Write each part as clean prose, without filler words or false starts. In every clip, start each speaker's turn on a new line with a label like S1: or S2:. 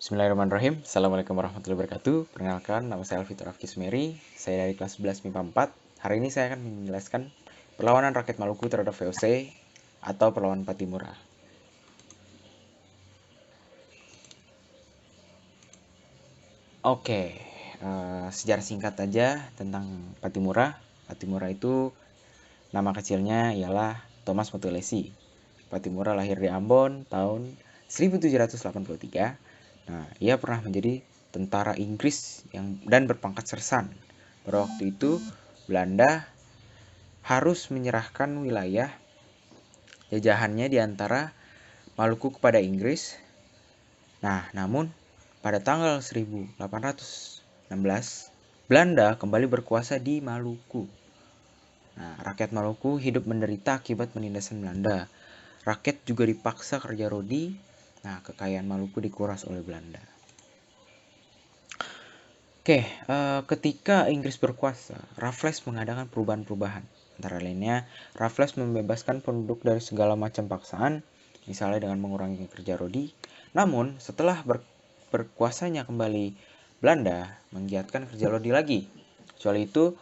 S1: Bismillahirrahmanirrahim. Assalamualaikum warahmatullahi wabarakatuh. Perkenalkan, nama saya Alfitur Afkismeri. Saya dari kelas 11 MIPA 4. Hari ini saya akan menjelaskan perlawanan rakyat Maluku terhadap VOC atau perlawanan Patimura. Oke, sejarah singkat aja tentang Patimura. Patimura itu nama kecilnya ialah Thomas Motulesi. Patimura lahir di Ambon tahun 1783. Nah, ia pernah menjadi tentara Inggris dan berpangkat sersan. Pada waktu itu, Belanda harus menyerahkan wilayah jajahannya di antara Maluku kepada Inggris. Nah, namun pada tanggal 1816, Belanda kembali berkuasa di Maluku. Nah, rakyat Maluku hidup menderita akibat penindasan Belanda. Rakyat juga dipaksa kerja rodi. Nah, kekayaan Maluku dikuras oleh Belanda. Oke, ketika Inggris berkuasa, Raffles mengadakan perubahan-perubahan. Antara lainnya, Raffles membebaskan penduduk dari segala macam paksaan, misalnya dengan mengurangi kerja rodi. Namun, setelah berkuasanya kembali Belanda, menggiatkan kerja rodi lagi. Soal itu,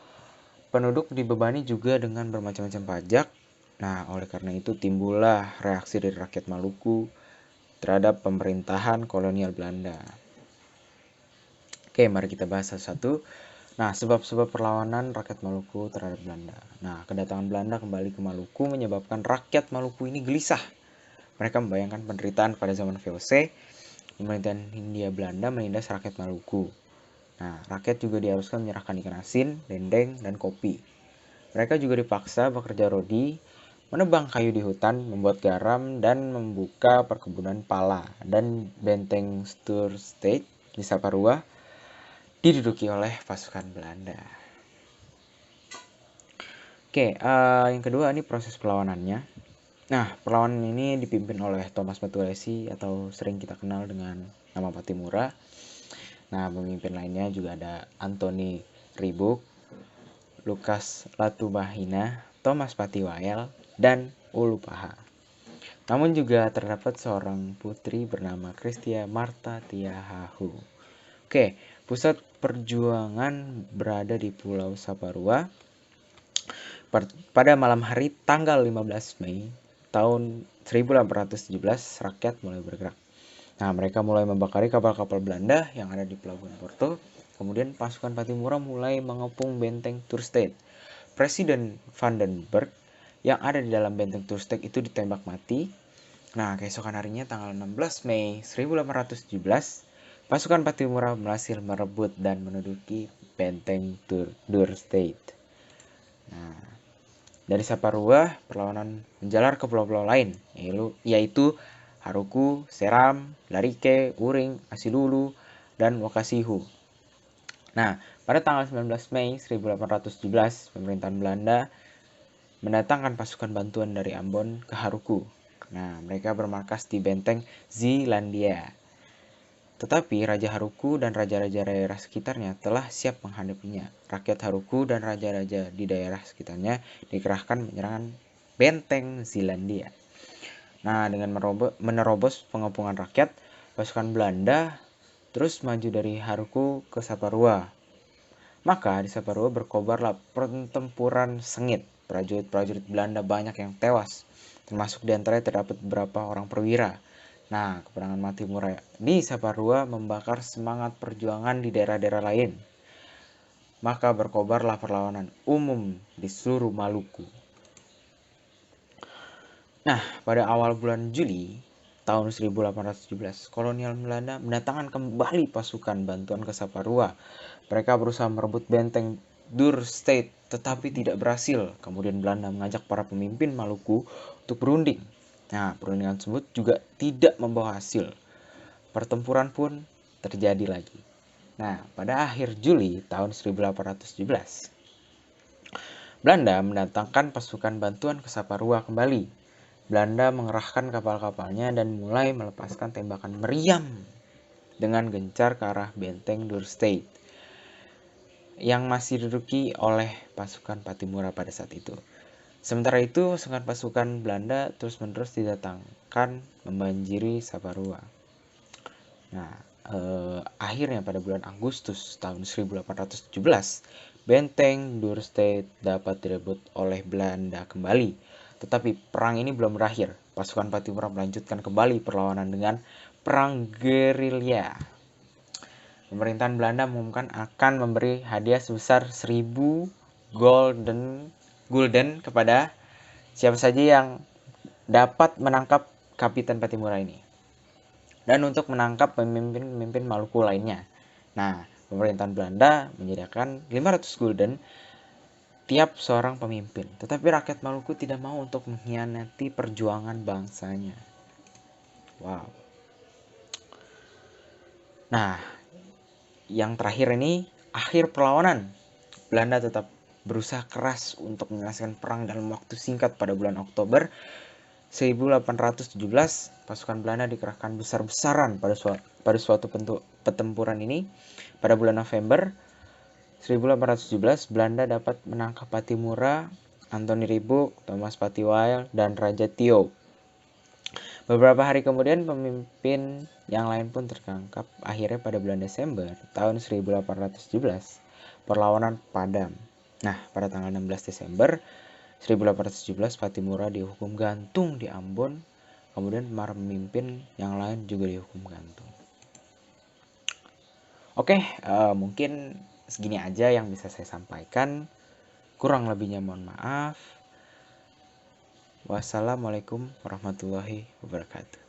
S1: penduduk dibebani juga dengan bermacam-macam pajak. Nah, oleh karena itu timbullah reaksi dari rakyat Maluku terhadap pemerintahan kolonial Belanda. Oke, mari kita bahas satu-satu. Nah, sebab-sebab perlawanan rakyat Maluku terhadap Belanda. Nah, kedatangan Belanda kembali ke Maluku menyebabkan rakyat Maluku ini gelisah. Mereka membayangkan penderitaan pada zaman VOC. Pemerintahan Hindia Belanda menindas rakyat Maluku. Nah, rakyat juga diharuskan menyerahkan ikan asin, dendeng, dan kopi. Mereka juga dipaksa bekerja rodi, menebang kayu di hutan, membuat garam, dan membuka perkebunan pala. Dan benteng State di Saparua diduduki oleh pasukan Belanda. Oke, yang kedua ini proses perlawanannya. Nah, perlawanan ini dipimpin oleh Thomas Motulesi atau sering kita kenal dengan nama Patimura. Nah, pemimpin lainnya juga ada Anthony Ribuk, Lukas Latumahina, Thomas Patiwael, dan Ulupaha. Namun juga terdapat seorang putri bernama Christia Marta Tiahahu. Oke, pusat perjuangan berada di Pulau Saparua. Pada malam hari tanggal 15 Mei tahun 1817, rakyat mulai bergerak. Nah, mereka mulai membakari kapal-kapal Belanda yang ada di Pelabuhan Porto. Kemudian pasukan Patimura mulai mengepung benteng Toerstedt. Presiden Vandenberg yang ada di dalam benteng Toerstedt itu ditembak mati. Nah, keesokan harinya tanggal 16 Mei 1817, pasukan Patimura berhasil merebut dan menduduki benteng Toerstedt. Nah, dari Saparua, perlawanan menjalar ke pulau-pulau lain, yaitu Haruku, Seram, Larike, Uring, Asilulu, dan Wakasihu. Nah, pada tanggal 19 Mei 1817, pemerintahan Belanda mendatangkan pasukan bantuan dari Ambon ke Haruku. Nah, mereka bermarkas di benteng Zeelandia. Tetapi Raja Haruku dan raja-raja daerah sekitarnya telah siap menghadapinya. Rakyat Haruku dan raja-raja di daerah sekitarnya dikerahkan menyerang benteng Zeelandia. Nah, dengan menerobos pengepungan rakyat, pasukan Belanda terus maju dari Haruku ke Saparua. Maka di Saparua berkobarlah pertempuran sengit. Prajurit-prajurit Belanda banyak yang tewas, termasuk diantaranya terdapat beberapa orang perwira. Nah, keperangan Patimura di Saparua membakar semangat perjuangan di daerah-daerah lain. Maka berkobarlah perlawanan umum di seluruh Maluku. Nah, pada awal bulan Juli tahun 1817, kolonial Belanda mendatangkan kembali pasukan bantuan ke Saparua. Mereka berusaha merebut benteng Toerstedt tetapi tidak berhasil. Kemudian Belanda mengajak para pemimpin Maluku untuk berunding. Nah, perundingan tersebut juga tidak membawa hasil. Pertempuran pun terjadi lagi. Nah, pada akhir Juli tahun 1817, Belanda mendatangkan pasukan bantuan ke Saparua kembali. Belanda mengerahkan kapal-kapalnya dan mulai melepaskan tembakan meriam dengan gencar ke arah benteng Toerstedt yang masih diduduki oleh pasukan Patimura pada saat itu. Sementara itu, pasukan Belanda terus-menerus didatangkan membanjiri Saparua. Nah, akhirnya pada bulan Agustus tahun 1817, benteng Dürstedt dapat direbut oleh Belanda kembali. Tetapi perang ini belum berakhir. Pasukan Pattimura melanjutkan kembali perlawanan dengan perang gerilya. Pemerintahan Belanda mengumumkan akan memberi hadiah sebesar 1000 gulden kepada siapa saja yang dapat menangkap Kapitan Pattimura ini, dan untuk menangkap pemimpin-pemimpin Maluku lainnya. Nah, pemerintahan Belanda menyediakan 500 gulden tiap seorang pemimpin. Tetapi rakyat Maluku tidak mau untuk mengkhianati perjuangan bangsanya. Wow. Nah, yang terakhir ini, akhir perlawanan. Belanda tetap berusaha keras untuk menyelesaikan perang dalam waktu singkat. Pada bulan Oktober 1817, pasukan Belanda dikerahkan besar-besaran pada suatu pertempuran ini. Pada bulan November 1817, Belanda dapat menangkap Pattimura, Anthony Ribuk, Thomas Patiwil, dan Raja Tio. Beberapa hari kemudian pemimpin yang lain pun tertangkap. Akhirnya pada bulan Desember tahun 1817, perlawanan padam. Nah, pada tanggal 16 Desember 1817, Pattimura dihukum gantung di Ambon. Kemudian para pemimpin yang lain juga dihukum gantung. Oke, mungkin segini aja yang bisa saya sampaikan. Kurang lebihnya mohon maaf. Wassalamualaikum warahmatullahi wabarakatuh.